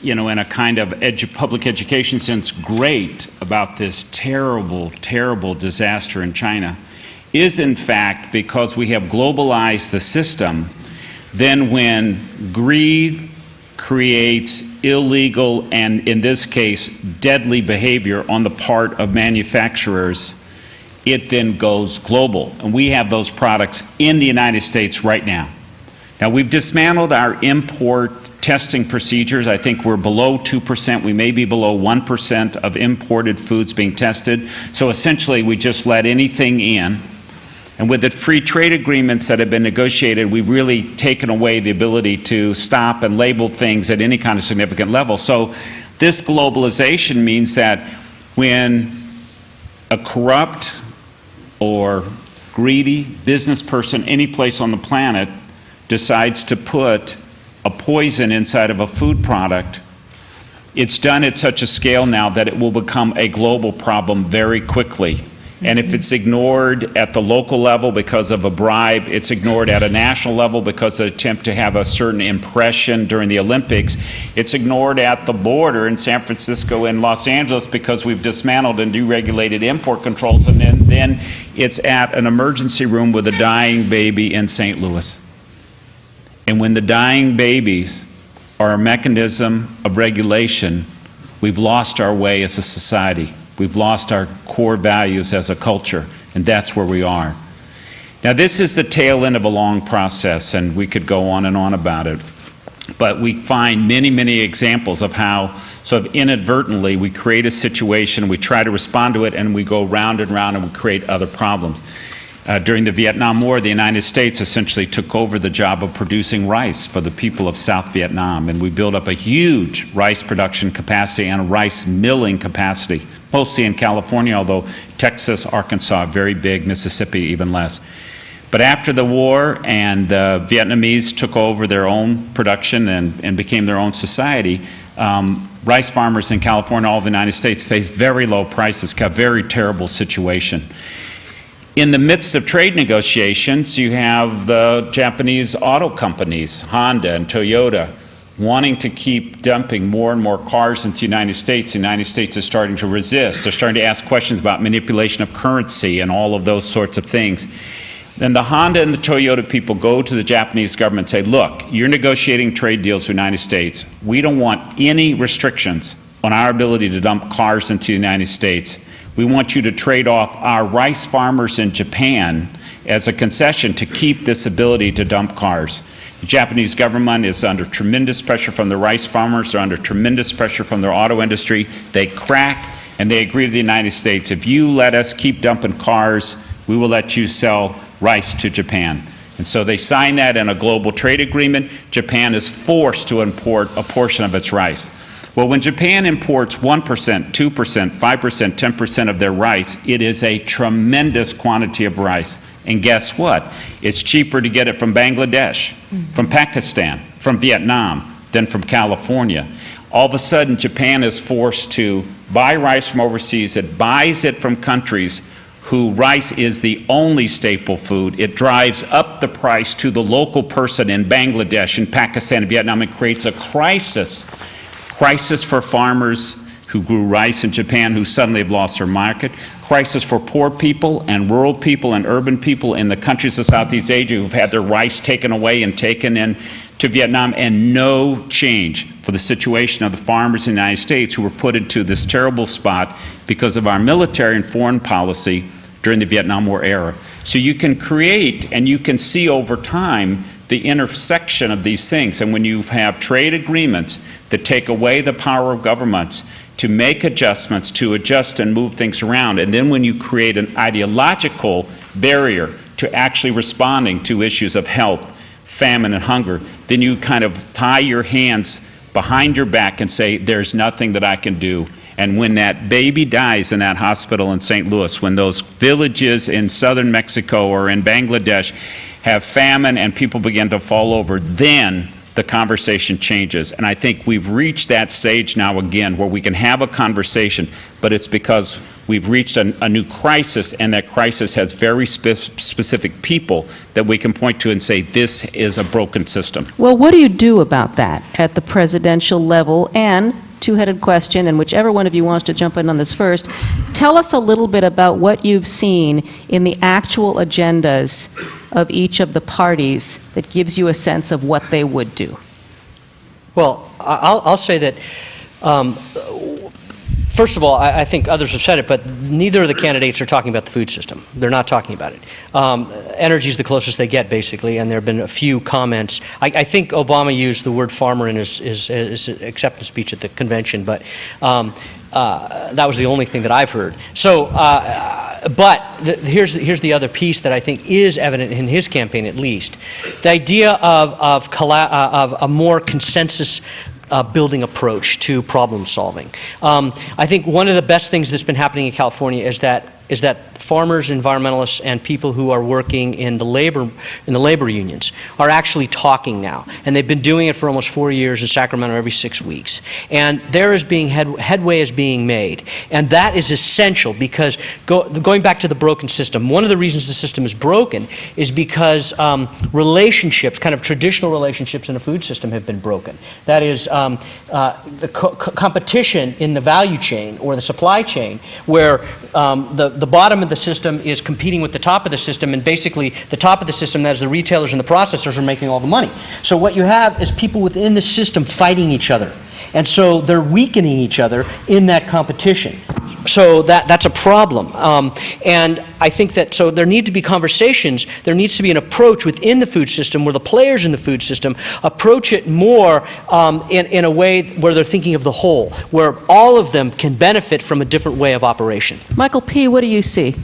in a kind of public education sense, great about this terrible, terrible disaster in China is, in fact, because we have globalized the system, then when greed creates illegal and, in this case, deadly behavior on the part of manufacturers, it then goes global. And we have those products in the United States right now. Now, we've dismantled our import testing procedures. I think we're below 2%. We may be below 1% of imported foods being tested. So essentially, we just let anything in. And with the free trade agreements that have been negotiated, we've really taken away the ability to stop and label things at any kind of significant level. So this globalization means that when a corrupt or greedy business person any place on the planet decides to put a poison inside of a food product, it's done at such a scale now that it will become a global problem very quickly. And if it's ignored at the local level because of a bribe, it's ignored at a national level because of an attempt to have a certain impression during the Olympics, it's ignored at the border in San Francisco and Los Angeles because we've dismantled and deregulated import controls, and then it's at an emergency room with a dying baby in St. Louis. And when the dying babies are a mechanism of regulation, we've lost our way as a society. We've lost our core values as a culture, and that's where we are. Now, this is the tail end of a long process, and we could go on and on about it. But we find many, many examples of how sort of inadvertently we create a situation, we try to respond to it, and we go round and round and we create other problems. During the Vietnam War, the United States essentially took over the job of producing rice for the people of South Vietnam, and we built up a huge rice production capacity and a rice milling capacity, mostly in California, although Texas, Arkansas, very big, Mississippi, even less. But after the war and the Vietnamese took over their own production and became their own society, rice farmers in California, all of the United States, faced very low prices, a very terrible situation. In the midst of trade negotiations, you have the Japanese auto companies, Honda and Toyota, wanting to keep dumping more and more cars into the United States. The United States is starting to resist. They're starting to ask questions about manipulation of currency and all of those sorts of things. Then the Honda and the Toyota people go to the Japanese government and say, look, you're negotiating trade deals with the United States. We don't want any restrictions on our ability to dump cars into the United States. We want you to trade off our rice farmers in Japan as a concession to keep this ability to dump cars. The Japanese government is under tremendous pressure from the rice farmers. They're under tremendous pressure from their auto industry. They crack and they agree with the United States. If you let us keep dumping cars, we will let you sell rice to Japan. And so they signed that in a global trade agreement. Japan is forced to import a portion of its rice. Well, when Japan imports 1%, 2%, 5%, 10% of their rice, it is a tremendous quantity of rice. And guess what? It's cheaper to get it from Bangladesh, from Pakistan, from Vietnam, than from California. All of a sudden, Japan is forced to buy rice from overseas. It buys it from countries who rice is the only staple food. It drives up the price to the local person in Bangladesh, in Pakistan, and Vietnam. It creates a crisis for farmers who grew rice in Japan who suddenly have lost their market, crisis for poor people and rural people and urban people in the countries of Southeast Asia who've had their rice taken away and taken in to Vietnam, and no change for the situation of the farmers in the United States who were put into this terrible spot because of our military and foreign policy during the Vietnam War era. So you can create and you can see over time the intersection of these things. And when you have trade agreements that take away the power of governments to make adjustments, to adjust and move things around, and then when you create an ideological barrier to actually responding to issues of health, famine, and hunger, then you kind of tie your hands behind your back and say, there's nothing that I can do. And when that baby dies in that hospital in St. Louis, when those villages in southern Mexico or in Bangladesh have famine and people begin to fall over, then the conversation changes. And I think we've reached that stage now again where we can have a conversation, but it's because we've reached a new crisis, and that crisis has very specific people that we can point to and say, this is a broken system. Well, what do you do about that at the presidential level? And two-headed question, and whichever one of you wants to jump in on this first, tell us a little bit about what you've seen in the actual agendas of each of the parties that gives you a sense of what they would do. Well, I'll say that, first of all, I think others have said it, but neither of the candidates are talking about the food system. They're not talking about it. Energy is the closest they get, basically, and there have been a few comments. I think Obama used the word farmer in his acceptance speech at the convention, but that was the only thing that I've heard. So, here's the other piece that I think is evident in his campaign, at least. The idea of a more consensus building approach to problem solving. I think one of the best things that's been happening in California is that farmers, environmentalists, and people who are working in the labor unions are actually talking now, and they've been doing it for almost 4 years in Sacramento every 6 weeks. And there is headway is being made, and that is essential because going back to the broken system, one of the reasons the system is broken is because relationships, kind of traditional relationships in a food system, have been broken. That is the competition in the value chain or the supply chain, where the bottom of the system is competing with the top of the system, and basically the top of the system, that is the retailers and the processors, are making all the money. So what you have is people within the system fighting each other. And so they're weakening each other in that competition. So that's a problem. And I think that, so there need to be conversations, there needs to be an approach within the food system where the players in the food system approach it more in a way where they're thinking of the whole, where all of them can benefit from a different way of operation. Michael P., what do you see?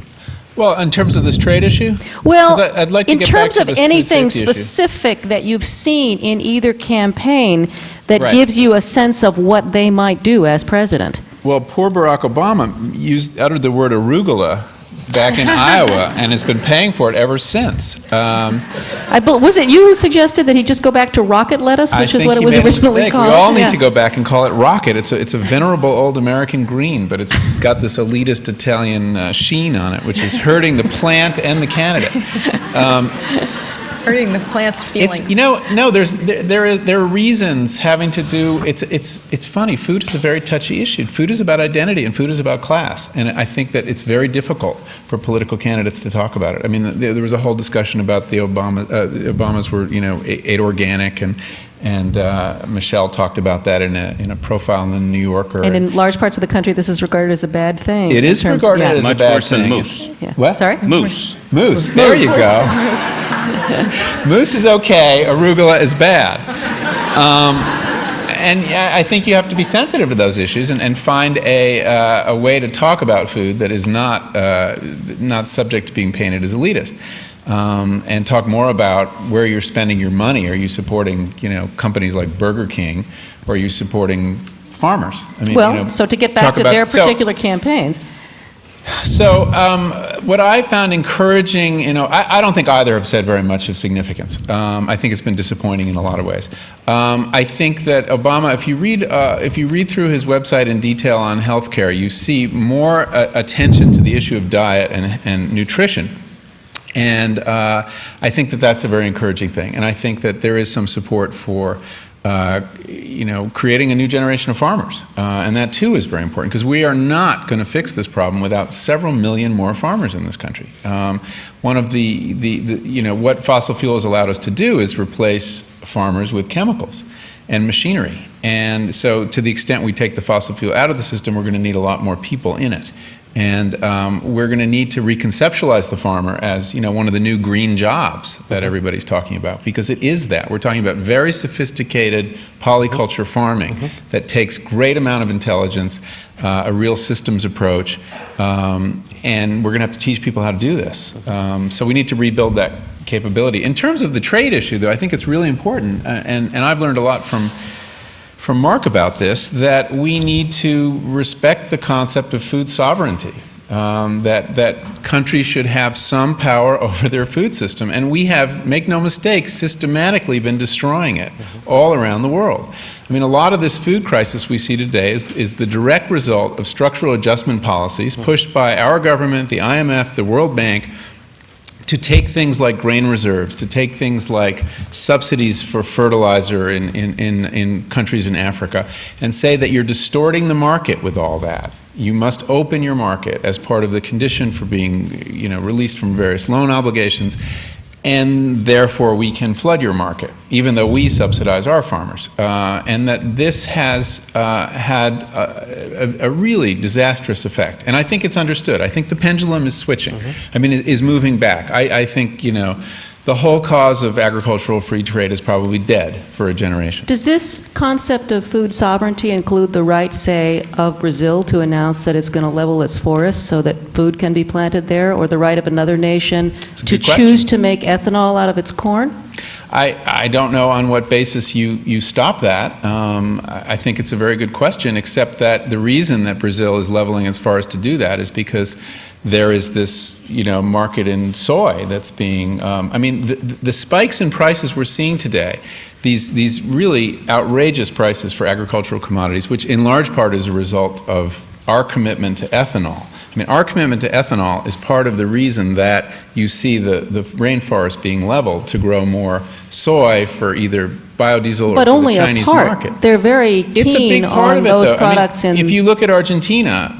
Well, in terms of this trade issue? Well, 'Cause I'd like to in get back terms to of this food anything safety issue. specific that you've seen in either campaign that Right. gives you a sense of what they might do as president. Well, poor Barack Obama uttered the word arugula back in Iowa and has been paying for it ever since. Was it you who suggested that he just go back to rocket lettuce, which is what it was originally We called? all need Yeah. to go back and call it rocket. It's a venerable old American green, but it's got this elitist Italian sheen on it, which is hurting the plant and the candidate. Hurting the plant's feelings. There are reasons having to do. It's funny. Food is a very touchy issue. Food is about identity, and food is about class. And I think that it's very difficult for political candidates to talk about it. I mean, there was a whole discussion about the Obamas were ate organic, and Michelle talked about that in a profile in the New Yorker. And in large parts of the country, this is regarded as a bad thing. It is regarded as a Much bad worse than thing. moose. Yeah. What? Sorry? Moose. Moose. There you go. Moose is okay. Arugula is bad. And I think you have to be sensitive to those issues and find a way to talk about food that is not subject to being painted as elitist. and talk more about where you're spending your money. Are you supporting, companies like Burger King, or are you supporting farmers? I mean, so to get back to their particular campaigns. So what I found encouraging, I don't think either have said very much of significance. I think it's been disappointing in a lot of ways. I think that Obama, if you read through his website in detail on healthcare, you see more attention to the issue of diet and nutrition. And I think that that's a very encouraging thing. And I think that there is some support for creating a new generation of farmers. And that too is very important, because we are not going to fix this problem without several million more farmers in this country. One of what fossil fuels allowed us to do is replace farmers with chemicals and machinery. And so to the extent we take the fossil fuel out of the system, we're going to need a lot more people in it. And we're going to need to reconceptualize the farmer as, one of the new green jobs that everybody's talking about, because it is that. We're talking about very sophisticated polyculture farming that takes great amount of intelligence, a real systems approach, and we're going to have to teach people how to do this. So we need to rebuild that capability. In terms of the trade issue, though, I think it's really important, and I've learned a lot from Mark about this, that we need to respect the concept of food sovereignty, that countries should have some power over their food system. And we have, make no mistake, systematically been destroying it all around the world. I mean, a lot of this food crisis we see today is the direct result of structural adjustment policies pushed by our government, the IMF, the World Bank, to take things like grain reserves, to take things like subsidies for fertilizer in countries in Africa, and say that you're distorting the market with all that. You must open your market as part of the condition for being, released from various loan obligations, and therefore we can flood your market, even though we subsidize our farmers. And that this has had a really disastrous effect. And I think it's understood. I think the pendulum is switching. I mean, it is moving back. I think, the whole cause of agricultural free trade is probably dead for a generation. Does this concept of food sovereignty include the right, say, of Brazil to announce that it's going to level its forests so that food can be planted there, or the right of another nation to choose to make ethanol out of its corn? I don't know on what basis you stop that. I think it's a very good question, except that the reason that Brazil is leveling its forests to do that is because there is this, market in soy that's being, the spikes in prices we're seeing today, these really outrageous prices for agricultural commodities, which in large part is a result of our commitment to ethanol. I mean, our commitment to ethanol is part of the reason that you see the rainforest being leveled to grow more soy for either biodiesel or for the Chinese market. But only a part. They're very keen on those products. If you look at Argentina,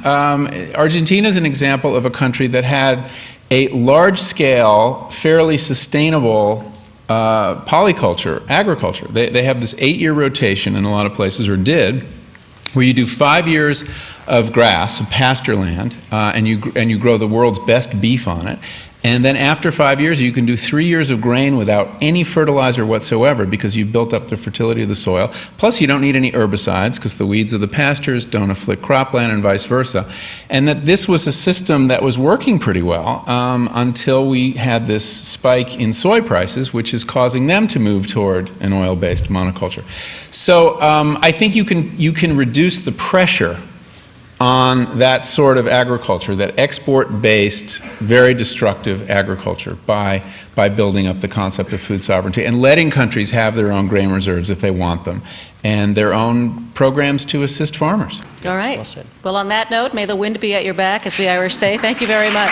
Argentina is an example of a country that had a large-scale, fairly sustainable polyculture, agriculture. They have this 8-year rotation in a lot of places, or did, where you do 5 years of grass, of pasture land, and you grow the world's best beef on it. And then after 5 years, you can do 3 years of grain without any fertilizer whatsoever, because you've built up the fertility of the soil. Plus, you don't need any herbicides, because the weeds of the pastures don't afflict cropland, and vice versa. And that this was a system that was working pretty well until we had this spike in soy prices, which is causing them to move toward an oil-based monoculture. So I think you can reduce the pressure on that sort of agriculture, that export-based, very destructive agriculture, by building up the concept of food sovereignty and letting countries have their own grain reserves if they want them, and their own programs to assist farmers. All right. Well, on that note, may the wind be at your back, as the Irish say. Thank you very much.